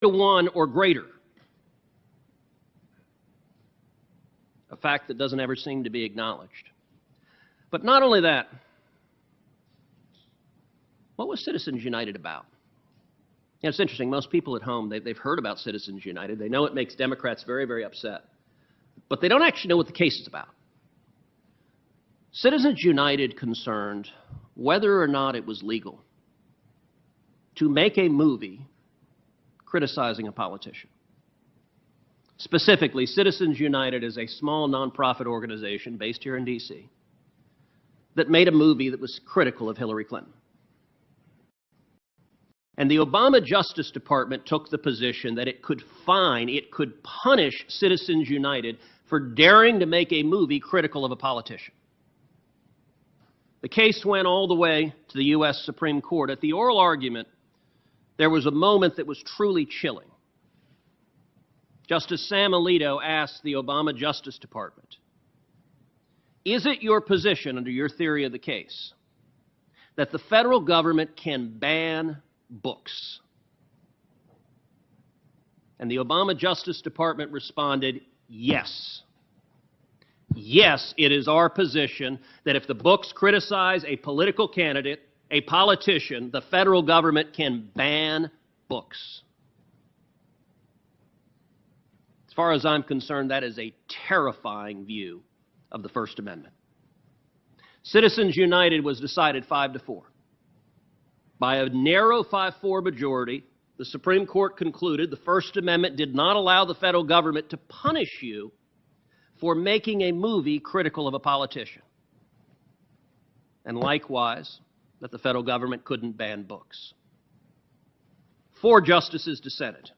to 1 or greater. A fact that doesn't ever seem to be acknowledged. But not only that, what was Citizens United about? You know, it's interesting. Most people at home, they've heard about Citizens United. They know it makes Democrats very, very upset. But they don't actually know what the case is about. Citizens United concerned whether or not it was legal to make a movie criticizing a politician. Specifically, Citizens United is a small nonprofit organization based here in D.C. that made a movie that was critical of Hillary Clinton. And the Obama Justice Department took the position that it could punish Citizens United for daring to make a movie critical of a politician. The case went all the way to the U.S. Supreme Court. At the oral argument, there was a moment that was truly chilling. Justice Sam Alito asked the Obama Justice Department, "Is it your position, under your theory of the case, that the federal government can ban books?" And the Obama Justice Department responded, "Yes. Yes, it is our position that if the books criticize a political candidate, a politician, the federal government can ban books." As far as I'm concerned, that is a terrifying view of the First Amendment. Citizens United was decided 5-4. By a narrow 5-4 majority, the Supreme Court concluded the First Amendment did not allow the federal government to punish you for making a movie critical of a politician. And likewise, that the federal government couldn't ban books. 4 justices dissented.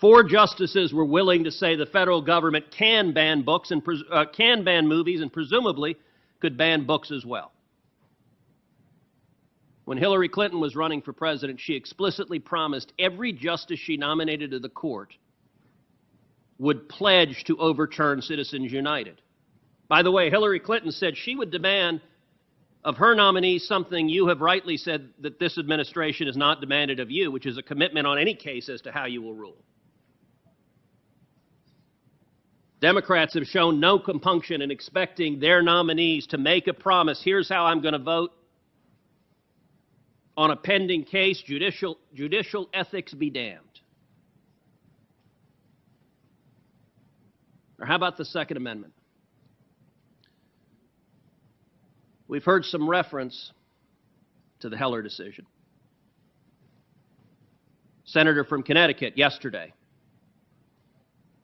4 justices were willing to say the federal government can ban books and can ban movies and presumably could ban books as well. When Hillary Clinton was running for president, she explicitly promised every justice she nominated to the court would pledge to overturn Citizens United. By the way, Hillary Clinton said she would demand of her nominees something you have rightly said that this administration has not demanded of you, which is a commitment on any case as to how you will rule. Democrats have shown no compunction in expecting their nominees to make a promise. Here's how I'm going to vote on a pending case. Judicial ethics be damned. Or how about the Second Amendment? We've heard some reference to the Heller decision. Senator from Connecticut yesterday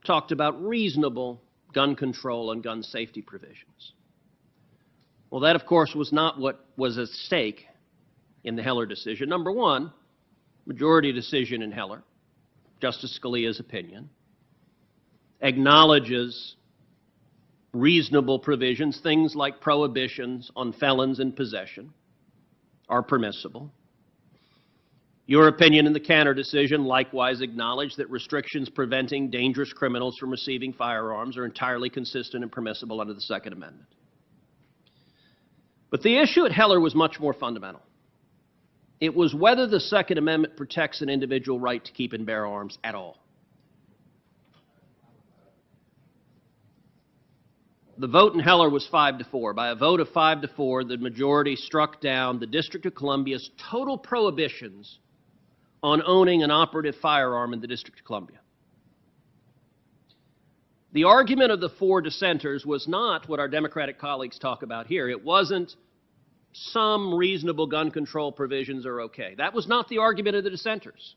talked about reasonable gun control and gun safety provisions. Well, that, of course, was not what was at stake in the Heller decision. Number one, majority decision in Heller, Justice Scalia's opinion, acknowledges reasonable provisions, things like prohibitions on felons in possession are permissible. Your opinion in the Cantor decision likewise acknowledged that restrictions preventing dangerous criminals from receiving firearms are entirely consistent and permissible under the Second Amendment. But the issue at Heller was much more fundamental. It was whether the Second Amendment protects an individual right to keep and bear arms at all. The vote in Heller was 5-4. By a vote of 5-4, the majority struck down the District of Columbia's total prohibitions on owning an operative firearm in the District of Columbia. The argument of the 4 dissenters was not what our Democratic colleagues talk about here. It wasn't some reasonable gun control provisions are okay. That was not the argument of the dissenters.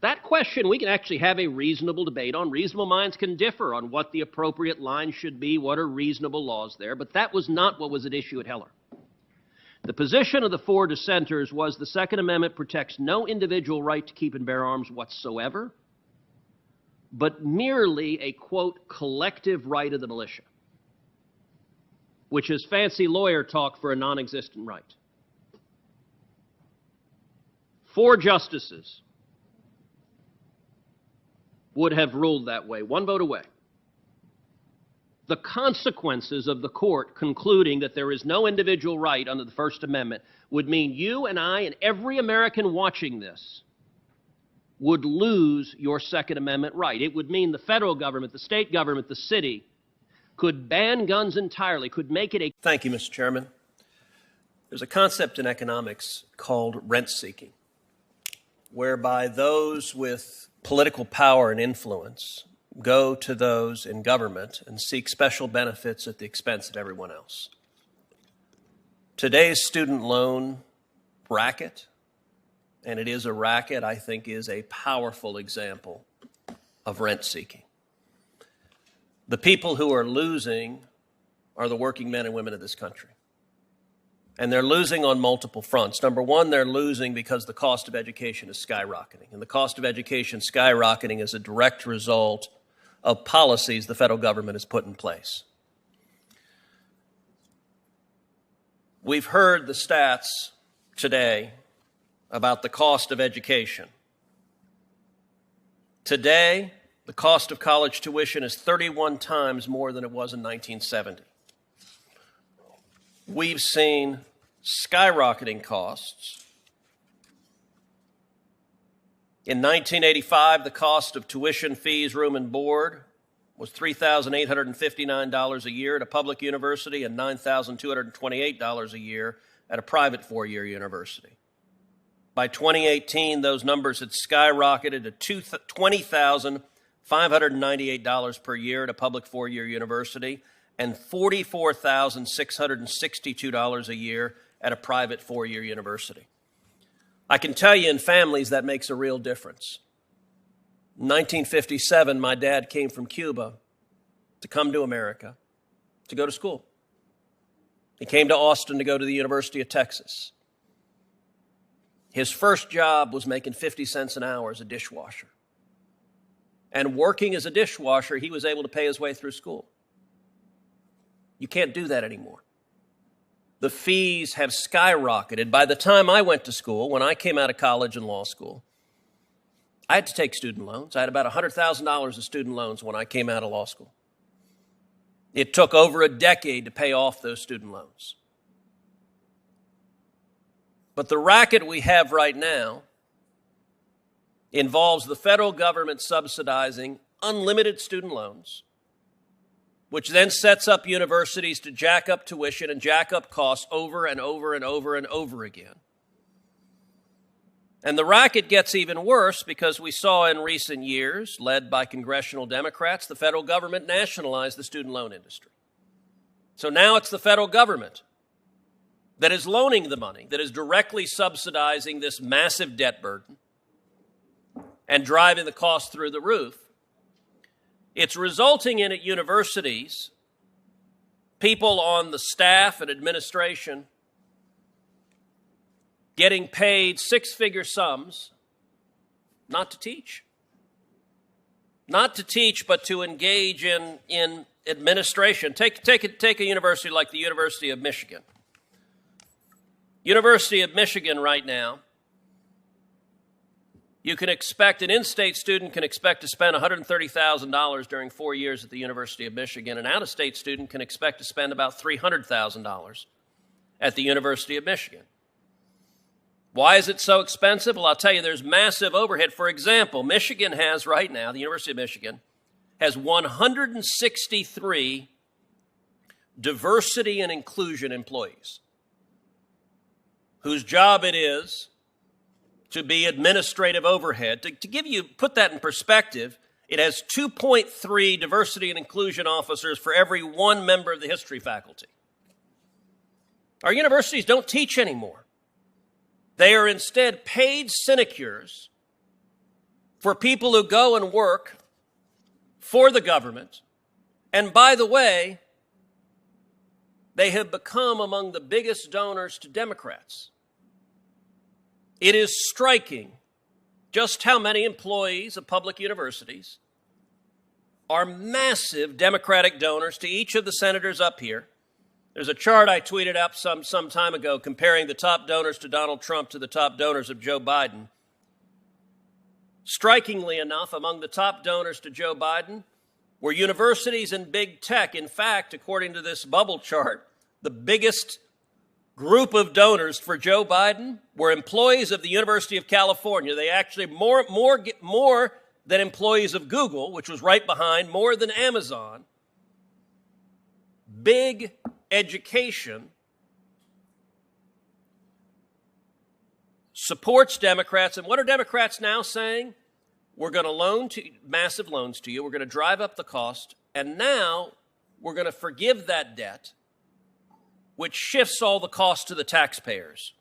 That question we can actually have a reasonable debate on. Reasonable minds can differ on what the appropriate line should be, what are reasonable laws there, but that was not what was at issue at Heller. The position of the 4 dissenters was the Second Amendment protects no individual right to keep and bear arms whatsoever, but merely a, quote, collective right of the militia, which is fancy lawyer talk for a non-existent right. 4 justices would have ruled that way, 1 vote away. The consequences of the court concluding that there is no individual right under the First Amendment would mean you and I and every American watching this would lose your Second Amendment right. It would mean the federal government, the state government, the city could ban guns entirely, could make it a... Thank you, Mr. Chairman. There's a concept in economics called rent-seeking, whereby those with political power and influence go to those in government and seek special benefits at the expense of everyone else. Today's student loan racket, and it is a racket, I think is a powerful example of rent-seeking. The people who are losing are the working men and women of this country. And they're losing on multiple fronts. Number one, they're losing because the cost of education is skyrocketing. And the cost of education skyrocketing is a direct result of policies the federal government has put in place. We've heard the stats today about the cost of education. Today, the cost of college tuition is 31 times more than it was in 1970. We've seen skyrocketing costs. In 1985, the cost of tuition, fees, room and board was $3,859 a year at a public university and $9,228 a year at a private four-year university. By 2018, those numbers had skyrocketed to $20,598 per year at a public four-year university and $44,662 a year at a private four-year university. I can tell you in families that makes a real difference. In 1957, my dad came from Cuba to come to America to go to school. He came to Austin to go to the University of Texas. His first job was making 50 cents an hour as a dishwasher. And working as a dishwasher, he was able to pay his way through school. You can't do that anymore. The fees have skyrocketed. By the time I went to school, when I came out of college and law school, I had to take student loans. I had about $100,000 of student loans when I came out of law school. It took over a decade to pay off those student loans. But the racket we have right now involves the federal government subsidizing unlimited student loans, which then sets up universities to jack up tuition and jack up costs over and over and over and over again. And the racket gets even worse because we saw in recent years, led by congressional Democrats, the federal government nationalized the student loan industry. So now it's the federal government that is loaning the money, that is directly subsidizing this massive debt burden and driving the cost through the roof. It's resulting in, at universities, people on the staff and administration getting paid six-figure sums not to teach. Not to teach, but to engage in administration. Take a university like the University of Michigan. University of Michigan right now, you can expect, an in-state student can expect to spend $130,000 during 4 years at the University of Michigan. An out-of-state student can expect to spend about $300,000 at the University of Michigan. Why is it so expensive? Well, I'll tell you, there's massive overhead. For example, Michigan has right now, the University of Michigan, has 163 diversity and inclusion employees whose job it is to be administrative overhead. To put that in perspective, it has 2.3 diversity and inclusion officers for every one member of the history faculty. Our universities don't teach anymore. They are instead paid sinecures for people who go and work for the government. And by the way, they have become among the biggest donors to Democrats. It is striking just how many employees of public universities are massive Democratic donors to each of the senators up here. There's a chart I tweeted out some time ago comparing the top donors to Donald Trump to the top donors of Joe Biden. Strikingly enough, among the top donors to Joe Biden were universities and big tech. In fact, according to this bubble chart, the biggest group of donors for Joe Biden were employees of the University of California. They actually more than employees of Google, which was right behind, more than Amazon. Big education supports Democrats. And what are Democrats now saying? We're going to loan massive loans to you. We're going to drive up the cost. And now we're going to forgive that debt, which shifts all the cost to the taxpayers.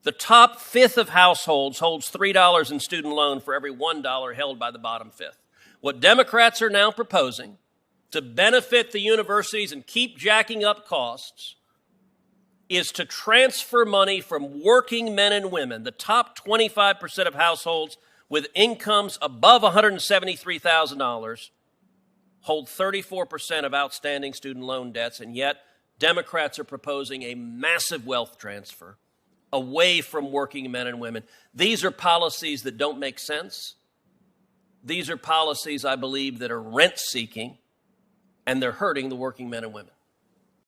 The top fifth of households holds $3 in student loan for every $1 held by the bottom fifth. What Democrats are now proposing to benefit the universities and keep jacking up costs is to transfer money from working men and women, the top 25% of households with incomes above $173,000, hold 34% of outstanding student loan debts, and yet Democrats are proposing a massive wealth transfer away from working men and women. These are policies that don't make sense. These are policies, I believe, that are rent-seeking, and they're hurting the working men and women.